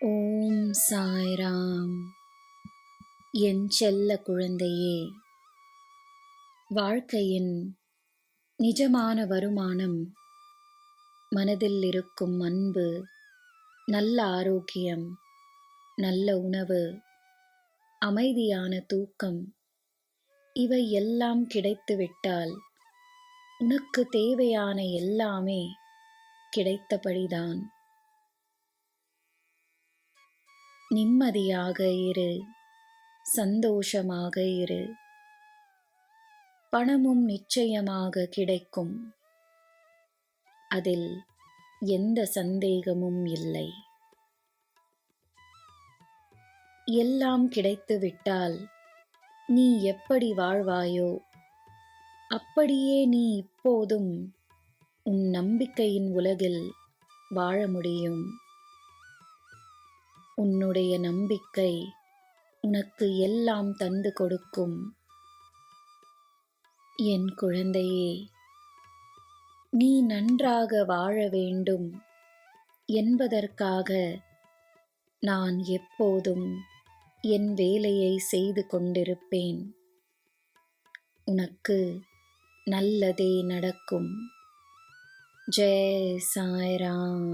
ஓம் சாய்ராம். என் செல்ல குழந்தையே, வாழ்க்கையின் நிஜமான வருமானம் மனதில் இருக்கும் அன்பு, நல்ல ஆரோக்கியம், நல்ல உணவு, அமைதியான தூக்கம், இவை எல்லாம் கிடைத்துவிட்டால் உனக்கு தேவையான எல்லாமே கிடைத்தபடிதான். நிம்மதியாக இரு, சந்தோஷமாக இரு. பணமும் நிச்சயமாக கிடைக்கும், அதில் எந்த சந்தேகமும் இல்லை. எல்லாம் கிடைத்துவிட்டால் நீ எப்படி வாழ்வாயோ அப்படியே நீ இப்போதும் உன் நம்பிக்கையின் உலகில் வாழ முடியும். உன்னுடைய நம்பிக்கை உனக்கு எல்லாம் தந்து கொடுக்கும். என் குழந்தையே, நீ நன்றாக வாழ வேண்டும் என்பதற்காக நான் எப்போதும் என் வேலையை செய்து கொண்டிருப்பேன். உனக்கு நல்லதே நடக்கும். ஜெய் சாய்ராம்.